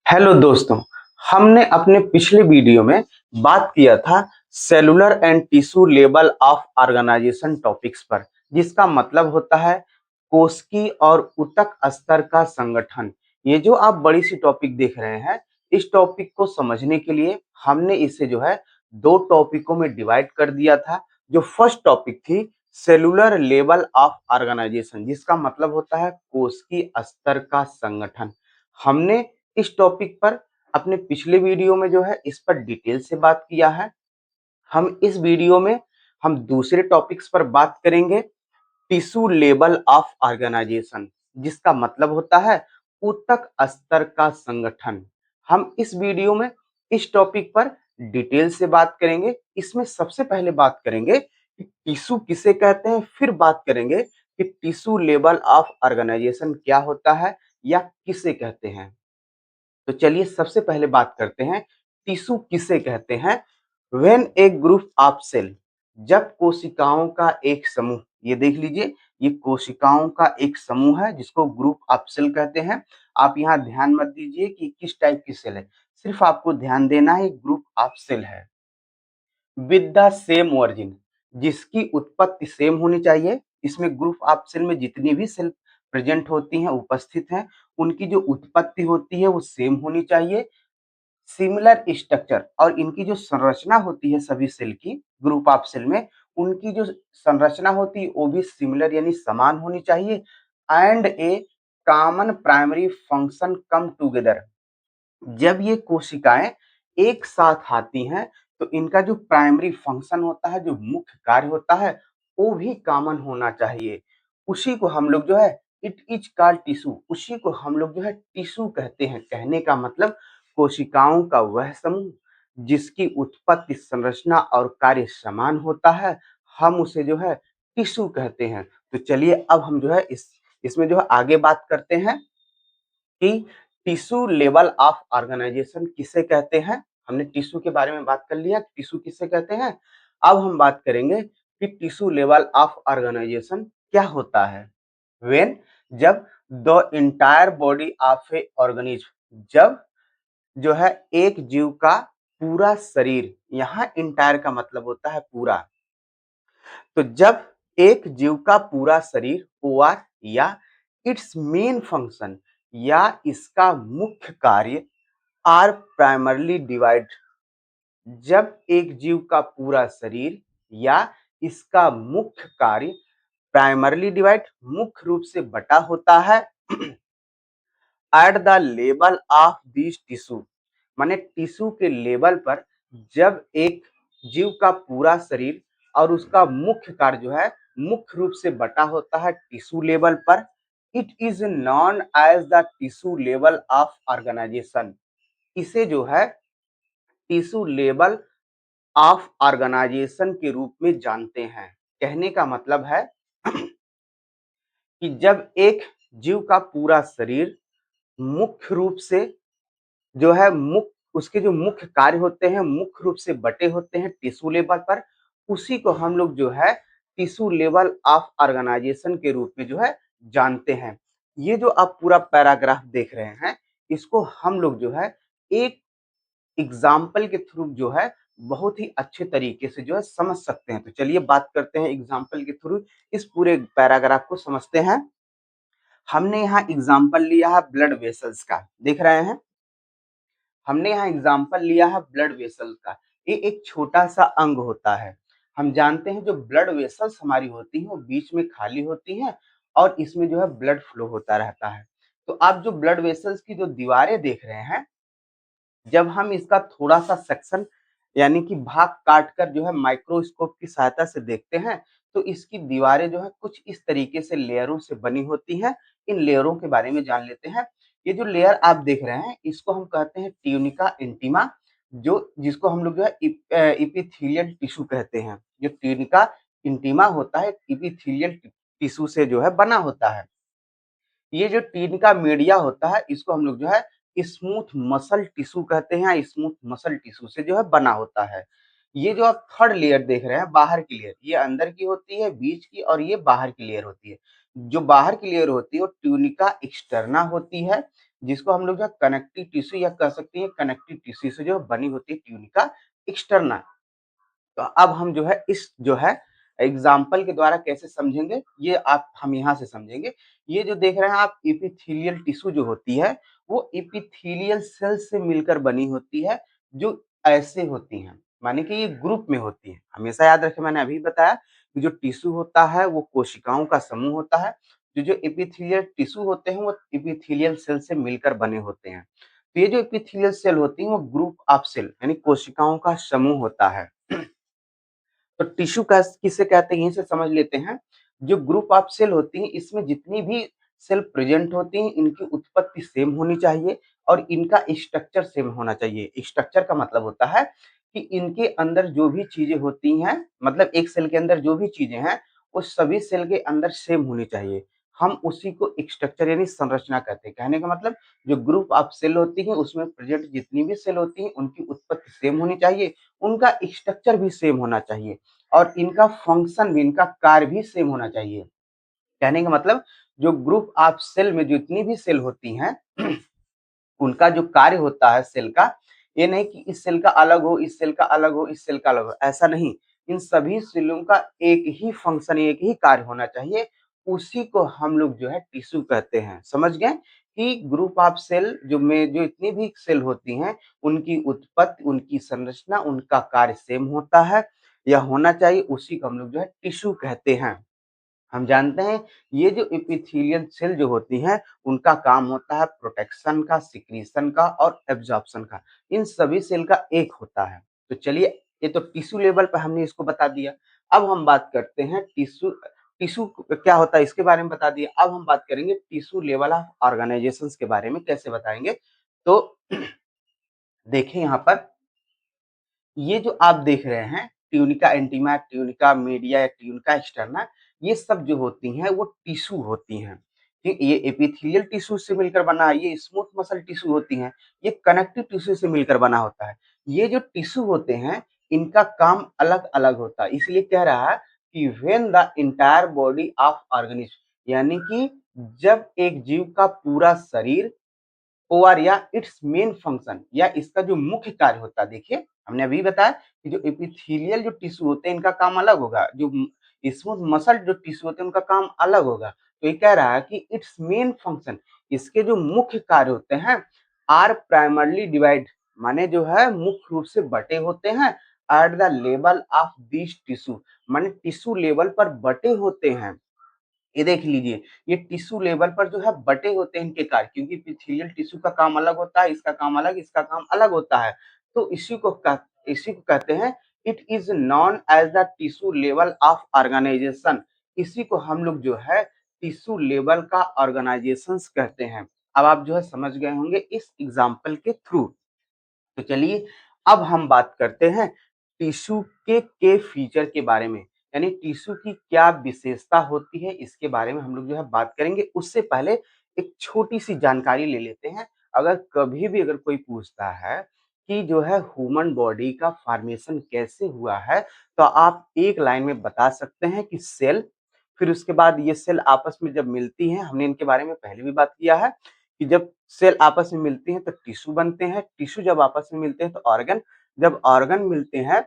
Hello दोस्तों, हमने अपने पिछले वीडियो में बात किया था cellular and tissue level of organization topics पर, जिसका मतलब होता है कोशिकी और ऊतक स्तर का संगठन। ये जो आप बड़ी सी टॉपिक देख रहे हैं, इस टॉपिक को समझने के लिए हमने इसे जो है दो टॉपिकों में डिवाइड कर दिया था। जो फर्स्ट टॉपिक थी सेलुलर लेवल ऑफ ऑर्गेनाइजेशन, जिसका मतलब होता है कोशिकी स्तर का संगठन। हमने इस टॉपिक पर अपने पिछले वीडियो में जो है इस पर डिटेल से बात किया है। हम इस वीडियो में हम दूसरे टॉपिक्स पर बात करेंगे टिश्यू लेवल ऑफ ऑर्गेनाइजेशन, जिसका मतलब होता है ऊतक स्तर का संगठन। हम इस वीडियो में इस टॉपिक पर डिटेल से बात करेंगे। इसमें सबसे पहले बात करेंगे कि टिश्यू किसे कहते हैं, फिर बात करेंगे कि टिश्यू लेवल ऑफ ऑर्गेनाइजेशन क्या होता है या किसे कहते हैं। तो चलिए सबसे पहले बात करते हैं टिश्यू किसे कहते हैं। When a group of cell, जब कोशिकाओं का एक समूह, ये देख लीजिए, ये कोशिकाओं का एक समूह है जिसको ग्रुप ऑफ सेल कहते हैं। आप यहाँ ध्यान मत दीजिए कि किस टाइप की सेल है, सिर्फ आपको ध्यान देना है ग्रुप ऑफ सेल है विद द सेम ओरिजिन, जिसकी उत्पत्ति सेम होनी चाहिए। इसमें ग्रुप ऑफ सेल में जितनी भी सेल प्रेजेंट होती हैं, उपस्थित हैं, उनकी जो उत्पत्ति होती है वो सेम होनी चाहिए। सिमिलर स्ट्रक्चर, और इनकी जो संरचना होती है सभी सेल की, ग्रुप ऑफ सेल में उनकी जो संरचना होती है वो भी सिमिलर यानी समान होनी चाहिए। And A common primary function come together, जब ये कोशिकाएं एक साथ आती हैं तो इनका जो प्राइमरी फंक्शन होता है, जो मुख्य कार्य होता है, वो भी कॉमन होना चाहिए। उसी को हम लोग जो है इट इज कॉल्ड टिश्यू, उसी को हम लोग जो है टिश्यू कहते हैं। कहने का मतलब कोशिकाओं का वह समूह जिसकी उत्पत्ति, संरचना और कार्य समान होता है, हम उसे जो है टिश्यू कहते हैं। तो चलिए अब हम जो है इसमें जो है आगे बात करते हैं कि टिश्यू लेवल ऑफ ऑर्गेनाइजेशन किसे कहते हैं। हमने टिश्यू के बारे में बात कर लिया, टिश्यू किसे कहते हैं। अब हम बात करेंगे कि टिश्यू लेवल ऑफ ऑर्गेनाइजेशन क्या होता है। व्हेन, जब the entire body of A organism, जब जो है एक जीव का पूरा शरीर, यहाँ इंटायर का मतलब होता है पूरा, तो जब एक जीव का पूरा शरीर ओआर या इट्स मेन फंक्शन या इसका मुख्य कार्य आर प्राइमरली डिवाइड, जब एक जीव का पूरा शरीर या इसका मुख्य कार्य प्राइमरली डिवाइड, मुख्य रूप से बटा होता है at the level of this tissue, माने टिश्यू के लेवल पर, जब एक जीव का पूरा शरीर और उसका मुख्य कार्य जो है मुख्य रूप से बटा होता है टिश्यू लेवल पर, it is known as the tissue level of organization. इसे जो है टिश्यू लेवल ऑफ ऑर्गेनाइजेशन के रूप में जानते हैं। कहने का मतलब है कि जब एक जीव का पूरा शरीर मुख्य रूप से जो है मुख्य, उसके जो मुख्य कार्य होते हैं मुख्य रूप से बटे होते हैं टिश्यू लेवल पर, उसी को हम लोग जो है टिश्यू लेवल ऑफ ऑर्गेनाइजेशन के रूप में जो है जानते हैं। ये जो आप पूरा पैराग्राफ देख रहे हैं, इसको हम लोग जो है एक एग्जाम्पल के थ्रू जो है बहुत ही अच्छे तरीके से जो है समझ सकते हैं। तो चलिए बात करते हैं एग्जाम्पल के थ्रू, इस पूरे पैराग्राफ को समझते हैं। हमने यहाँ एग्जाम्पल लिया है ब्लड वेसल्स का, देख रहे हैं, हमने यहाँ एग्जाम्पल लिया है ब्लड वेसल का। ये एक छोटा सा अंग होता है। हम जानते हैं जो ब्लड वेसल्स हमारी होती हैं वो बीच में खाली होती हैं और इसमें जो है ब्लड फ्लो होता रहता है। तो आप जो ब्लड वेसल्स की जो दीवारें देख रहे हैं, जब हम इसका थोड़ा सा सेक्शन यानी कि भाग काट कर जो है माइक्रोस्कोप की सहायता से देखते हैं, तो इसकी दीवारें जो है कुछ इस तरीके से लेयरों से बनी होती हैं। इन लेयरों के बारे में जान लेते हैं। ये जो लेयर आप देख रहे हैं इसको हम कहते हैं ट्यूनिका इंटीमा, जो जिसको हम लोग जो है इपिथेलियल टिश्यू कहते हैं। जो ट्यूनिका इंटीमा होता है इपिथेलियल टिश्यू से जो है बना होता है। ये जो टिनका मीडिया होता है इसको हम लोग जो है स्मूथ मसल टिश्यू कहते हैं। स्मूथ मसल टिश्यू से जो है बना होता है। ये जो आप थर्ड लेयर देख रहे हैं, बाहर की लेयर, ये अंदर की होती है, बीच की, और ये बाहर की लेयर होती है। जो बाहर की लेयर होती है वो ट्यूनिका एक्सटर्ना होती है। जिसको हम लोग जो है कनेक्टिव टिश्यू या कह सकते हैं कनेक्टिव टिश्यू से जो बनी होती है ट्यूनिका एक्सटर्ना। तो अब हम जो है इस जो है एग्जाम्पल के द्वारा कैसे समझेंगे, ये आप हम यहाँ से समझेंगे। ये जो देख रहे हैं आप एपिथेलियल टिश्यू जो होती है, वो एपिथेलियल सेल से मिलकर बनी होती है, जो ऐसे होती हैं, माने कि ये ग्रुप में होती है। हमेशा याद रखें, मैंने अभी बताया कि जो टिश्यू होता है वो कोशिकाओं का समूह होता है। जो एपिथेलियल टिश्यू होते हैं वो एपिथेलियल सेल से मिलकर बने होते हैं। तो ये जो एपिथेलियल सेल होती है वो ग्रुप ऑफ सेल यानी कोशिकाओं का समूह होता है। तो टिश्यू किसे कहते हैं, यहीं से समझ लेते हैं। जो ग्रुप ऑफ सेल होती है, इसमें जितनी भी सेल प्रेजेंट होती हैं, इनकी उत्पत्ति सेम होनी चाहिए और इनका स्ट्रक्चर सेम होना चाहिए। स्ट्रक्चर का मतलब होता है कि इनके अंदर जो भी चीजें होती हैं, मतलब एक सेल के अंदर जो भी चीजें हैं, वो सभी सेल के अंदर सेम होनी चाहिए। हम उसी को स्ट्रक्चर यानी संरचना कहते हैं। कहने का मतलब जो ग्रुप ऑफ सेल होती है, उसमें प्रेजेंट जितनी भी सेल होती हैं, उनकी उत्पत्ति सेम होनी चाहिए, उनका स्ट्रक्चर भी सेम होना चाहिए और इनका फंक्शन भी, इनका कार्य भी सेम होना चाहिए। कहने का मतलब जो ग्रुप ऑफ सेल में जितनी भी सेल होती हैं उनका जो कार्य होता है सेल का, ये नहीं कि इस सेल का अलग हो, इस सेल का अलग हो, इस सेल का अलग हो, ऐसा नहीं। इन सभी सेलों का एक ही फंक्शन, एक ही कार्य होना चाहिए। उसी को हम लोग जो है टिश्यू कहते हैं। समझ गए कि ग्रुप ऑफ सेल जो इतनी भी सेल होती हैं, उनकी उत्पत्ति, उनकी संरचना, उनका कार्य सेम होता है या होना चाहिए, उसी को हम लोग जो है टिश्यू कहते हैं। हम जानते हैं ये जो एपिथेलियल सेल जो होती हैं, उनका काम होता है प्रोटेक्शन का, सिक्रीशन का और एब्जॉर्प्शन का। इन सभी सेल का एक होता है। तो चलिए, ये तो टिश्यू लेवल पे हमने इसको बता दिया। अब हम बात करते हैं टिश्यू टिश्यू क्या होता है इसके बारे में बता दिया। अब हम बात करेंगे टिश्यू लेवल ऑफ ऑर्गेनाइजेशंस के बारे में, कैसे बताएंगे। तो देखें यहाँ पर, ये जो आप देख रहे हैं ट्यूनिका इंटीमा, ट्यूनिका मीडिया या ट्यूनिका एक्सटर्ना, ये सब जो होती हैं वो टिश्यू होती हैं। ये एपिथेलियल टिश्यू से मिलकर बना है, ये स्मूथ मसल टिश्यू होती हैं, ये कनेक्टिव टिश्यू से मिलकर बना होता है। ये जो टिश्यू होते हैं, इनका काम अलग अलग होता है। इसलिए कह रहा है कि when the entire body of organism, यानी कि जब एक जीव का पूरा शरीर ओआर या इट्स मेन फंक्शन या इसका जो मुख्य कार्य होता है, देखिए हमने अभी बताया कि जो एपिथेलियल जो टिश्यू होते हैं इनका काम अलग होगा, जो स्मूथ मसल जो टिश्यू होते हैं उनका काम अलग होगा। तो ये कह रहा है कि इट्स मेन फंक्शन, इसके जो मुख्य कार्य होते हैं, आर प्राइमरली डिवाइड, माने जो है मुख्य रूप से बटे होते हैं at the level of this tissue, माने टिश्यू लेवल पर बटे होते हैं। ये देख लीजिए, ये टिश्यू लेवल पर जो है बटे होते हैं इनके कार्य, क्योंकि एपिथेलियल टिश्यू का काम अलग होता है, इसका काम अलग, इसका काम अलग होता है। तो इसी को कहते हैं, it is known as the tissue level of organization. इसी को हम लोग जो है टिश्यू लेवल का ऑर्गेनाइजेशन कहते हैं। अब आप जो है समझ गए होंगे इस एग्जाम्पल के थ्रू। तो चलिए, अब हम बात करते हैं टिश्यू के फीचर के बारे में, यानी टिश्यू की क्या विशेषता होती है, इसके बारे में हम लोग जो है बात करेंगे। उससे पहले एक छोटी सी जानकारी ले लेते हैं। अगर कभी भी अगर कोई पूछता है कि जो है ह्यूमन बॉडी का फॉर्मेशन कैसे हुआ है, तो आप एक लाइन में बता सकते हैं कि सेल, फिर उसके बाद ये सेल आपस में जब मिलती हैं, हमने इनके बारे में पहले भी बात किया है कि जब सेल आपस में मिलती हैं तो टिश्यू बनते हैं, टिश्यू जब आपस में मिलते हैं तो ऑर्गन, जब ऑर्गन मिलते हैं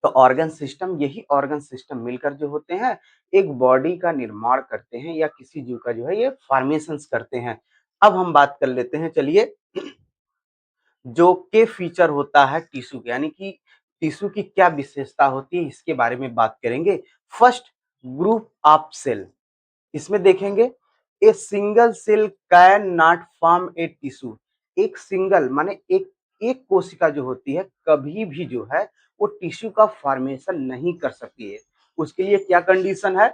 तो ऑर्गन सिस्टम, यही ऑर्गन सिस्टम मिलकर जो होते हैं एक बॉडी का निर्माण करते हैं या किसी जीव का जो है ये फॉर्मेशंस करते हैं। अब हम बात कर लेते हैं, चलिए, जो के फीचर होता है टिश्यू के, यानी कि टिश्यू की क्या विशेषता होती है, इसके बारे में बात करेंगे। First, group of cell. इसमें देखेंगे, a single cell can not form a tissue. एक सिंगल माने एक कोशिका जो होती है कभी भी जो है वो टिश्यू का फॉर्मेशन नहीं कर सकती है। उसके लिए क्या कंडीशन है,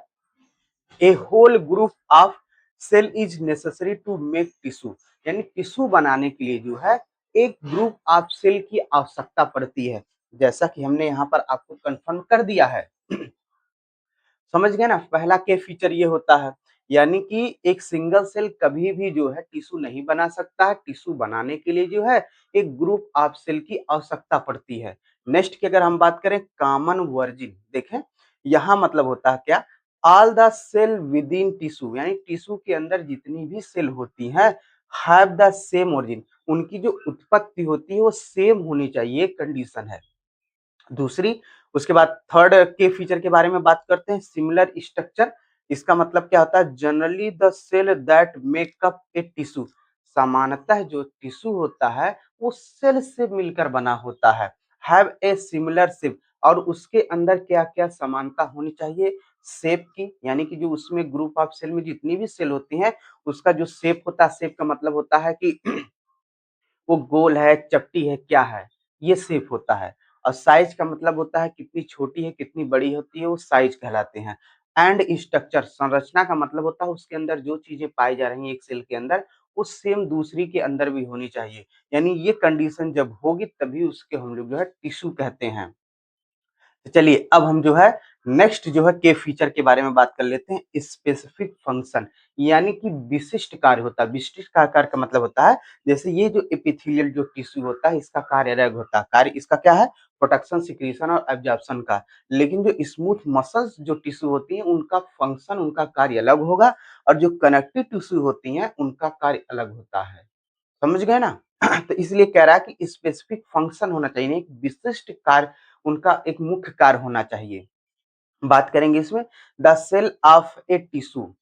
a whole group of cell is necessary to make tissue, यानी टिश्यू बनाने के लिए जो है एक ग्रुप ऑफ सेल की आवश्यकता पड़ती है, जैसा कि हमने यहाँ पर आपको कंफर्म कर दिया है। समझ गए ना, पहला के फीचर ये होता है, यानी कि एक सिंगल सेल कभी भी जो है टिश्यू नहीं बना सकता है। टिश्यू बनाने के लिए जो है एक ग्रुप ऑफ सेल की आवश्यकता पड़ती है। नेक्स्ट की अगर हम बात करें, कॉमन वर्जिन, देखें यहाँ मतलब होता है क्या, all the cell within tissue, यानी टिश्यू के अंदर जितनी भी सेल होती हैं हैव द सेम ओरिजिन, उनकी जो उत्पत्ति होती है वो सेम होनी चाहिए, कंडीशन है। दूसरी, उसके बाद थर्ड के फीचर के बारे में बात करते हैं, सिमिलर स्ट्रक्चर। इसका मतलब क्या होता है, generally the cell that make up a tissue, सामान्यतः जो टिश्यू होता है वो सेल से मिलकर बना होता है। हैव ए सिमिलर शेप, और उसके अंदर क्या क्या समानता होनी चाहिए, शेप की, यानी कि जो उसमें ग्रुप ऑफ सेल में जितनी भी सेल होती हैं उसका जो शेप होता है, शेप का मतलब होता है कि वो गोल है, चपटी है, क्या है, ये शेप होता है। और साइज का मतलब होता है कितनी छोटी है, कितनी बड़ी होती है, वो साइज कहलाते हैं। एंड स्ट्रक्चर, संरचना का मतलब होता है उसके अंदर जो चीजें पाई जा रही हैं एक सेल के अंदर, वो सेम दूसरी के अंदर भी होनी चाहिए। यानी ये कंडीशन जब होगी तभी उसके हम लोग जो है टिश्यू कहते हैं। तो चलिए अब हम जो है नेक्स्ट जो है के फीचर के बारे में बात कर लेते हैं, स्पेसिफिक फंक्शन, यानी कि विशिष्ट कार्य होता है। विशिष्ट कार्य का मतलब होता है, जैसे ये जो एपिथेलियल जो टिश्यू होता है इसका कार्य अलग होता है। कार्य इसका क्या है, प्रोटेक्शन, सिक्रीशन और एब्जॉर्प्शन का। लेकिन जो स्मूथ मसल्स जो टिश्यू होती हैं उनका फंक्शन, उनका कार्य अलग होगा, और जो कनेक्टिव टिश्यू होती हैं उनका कार्य अलग होता है। समझ गए ना? तो इसलिए कह रहा है कि स्पेसिफिक फंक्शन होना चाहिए, एक विशिष्ट कार्य, उनका एक मुख्य कार्य होना चाहिए। बात करेंगे इसमें, the cell of a tissue,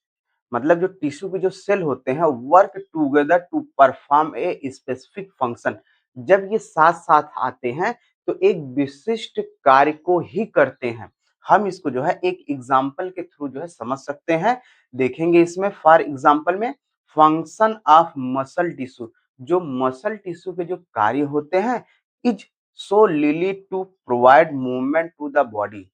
मतलब जो टिश्यू के जो सेल होते हैं work together to perform a specific function. जब ये साथ साथ आते हैं तो एक विशिष्ट कार्य को ही करते हैं। हम इसको जो है एक एग्जाम्पल के थ्रू जो है समझ सकते हैं। देखेंगे इसमें, फॉर एग्जाम्पल में, फंक्शन ऑफ मसल टिश्यू, जो मसल टिश्यू के जो कार्य होते हैं, is solely to provide movement to the body,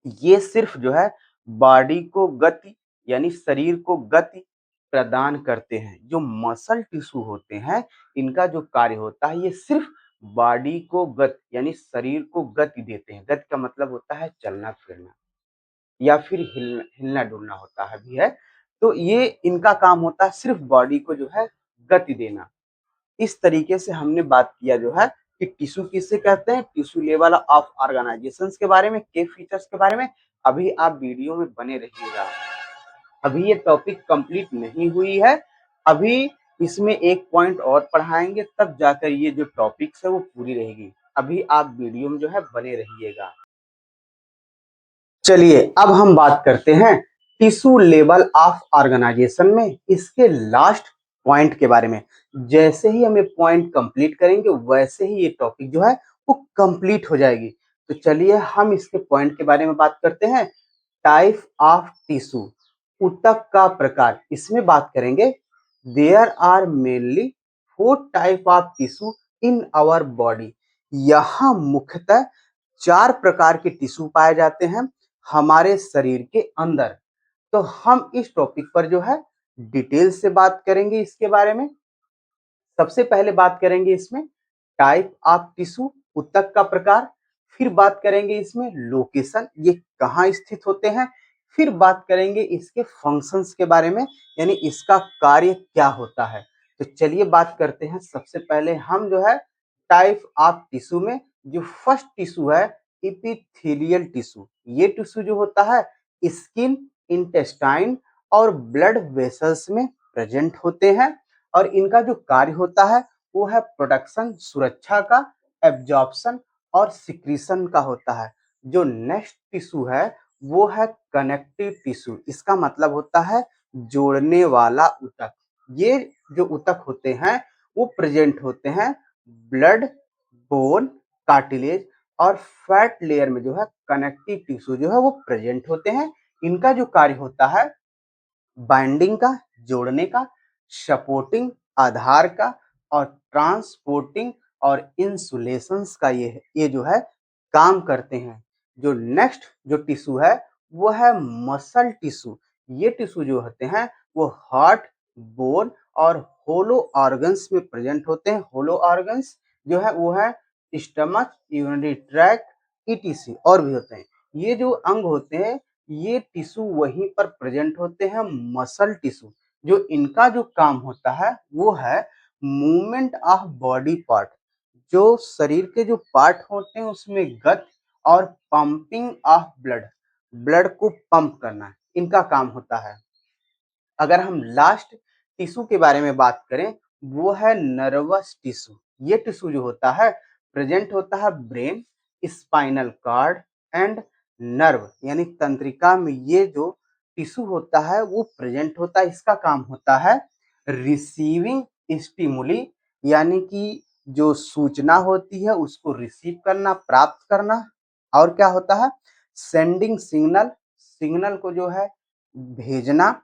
ये सिर्फ जो है बॉडी को गति, यानी शरीर को गति प्रदान करते हैं। जो मसल टिश्यू होते हैं इनका जो कार्य होता है ये सिर्फ बॉडी को गति, यानी शरीर को गति देते हैं। गति का मतलब होता है चलना फिरना या फिर हिलना डुलना होता है भी है। तो ये इनका काम होता है सिर्फ बॉडी को जो है गति देना। इस तरीके से हमने बात किया जो है कि टिश्यू किसे कहते हैं, टिश्यू लेवल ऑफ ऑर्गेनाइजेशंस के बारे में, के फीचर्स के बारे में। अभी आप वीडियो में बने रहिएगा, अभी ये टॉपिक कंप्लीट नहीं हुई है। अभी इसमें एक पॉइंट और पढ़ाएंगे, तब जाकर ये जो टॉपिक्स है वो पूरी रहेगी। अभी आप वीडियो में जो है बने रहिएगा। चलिए अब हम बात करते हैं टिश्यू लेवल ऑफ ऑर्गेनाइजेशन में इसके लास्ट पॉइंट के बारे में। जैसे ही हम ये पॉइंट कंप्लीट करेंगे वैसे ही ये टॉपिक जो है वो कंप्लीट हो जाएगी। तो चलिए हम इसके पॉइंट के बारे में बात करते हैं। टाइप ऑफ टिश्यू, ऊतक का प्रकार, इसमें बात करेंगे। There are mainly 4 type of tissue in our body, यहाँ मुख्यतः 4 प्रकार के टिश्यू पाए जाते हैं हमारे शरीर के अंदर। तो हम इस टॉपिक पर जो है डिटेल से बात करेंगे इसके बारे में। सबसे पहले बात करेंगे इसमें टाइप ऑफ टिश्यू, ऊतक का प्रकार। फिर बात करेंगे इसमें लोकेशन, ये कहाँ स्थित होते हैं। फिर बात करेंगे इसके फंक्शंस के बारे में, यानी इसका कार्य क्या होता है। तो चलिए बात करते हैं। सबसे पहले हम जो है टाइप ऑफ टिश्यू में जो फर्स्ट टिश्यू है इपिथेलियल टिश्यू। ये टिश्यू जो होता है स्किन, इंटेस्टाइन और ब्लड वेसल्स में प्रेजेंट होते हैं, और इनका जो कार्य होता है वो है प्रोटेक्शन, सुरक्षा का, एब्जॉर्प्शन और सिक्रीशन का होता है। जो नेक्स्ट टिश्यू है वो है कनेक्टिव टिश्यू, इसका मतलब होता है जोड़ने वाला ऊतक। ये जो ऊतक होते हैं वो प्रेजेंट होते हैं ब्लड, बोन, कार्टिलेज और फैट लेयर में जो है कनेक्टिव टिश्यू जो है वो प्रेजेंट होते हैं। इनका जो कार्य होता है बाइंडिंग का, जोड़ने का, सपोर्टिंग, आधार का, और ट्रांसपोर्टिंग और इंसुलेशंस का ये जो है काम करते हैं। जो नेक्स्ट जो टिश्यू है वो है मसल टिश्यू। ये टिश्यू जो होते हैं वो हार्ट, बोन और होलो ऑर्गन्स में प्रेजेंट होते हैं। होलो ऑर्गन्स जो है वो है स्टमक, यूरिनरी ट्रैक्ट, ईटीसी और भी होते हैं। ये जो अंग होते हैं ये टिश्यू वहीं पर प्रेजेंट होते हैं, मसल टिश्यू। जो इनका जो काम होता है वो है मूवमेंट ऑफ बॉडी पार्ट, जो शरीर के जो पार्ट होते हैं उसमें गति और पंपिंग ऑफ ब्लड, ब्लड को पंप करना इनका काम होता है। अगर हम लास्ट टिश्यू के बारे में बात करें, वो है नर्वस टिश्यू। ये टिश्यू जो होता है प्रेजेंट होता है brain, spinal cord and nerve यानी तंत्रिका में। ये जो टिश्यू होता है वो प्रेजेंट होता है। इसका काम होता है रिसीविंग स्टिमुली यानी कि जो सूचना होती है उसको रिसीव करना, प्राप्त करना। और क्या होता है सेंडिंग सिग्नल, सिग्नल को जो है भेजना।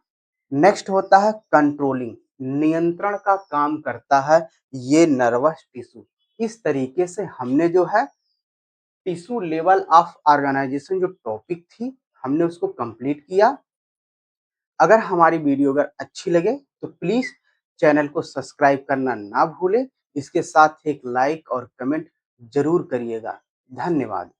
नेक्स्ट होता है कंट्रोलिंग, नियंत्रण का काम करता है ये नर्वस टिश्यू। इस तरीके से हमने जो है टिश्यू लेवल ऑफ ऑर्गेनाइजेशन जो टॉपिक थी हमने उसको कंप्लीट किया। अगर हमारी वीडियो अगर अच्छी लगे तो प्लीज चैनल को सब्सक्राइब करना ना भूलें। इसके साथ एक लाइक और कमेंट जरूर करिएगा। धन्यवाद।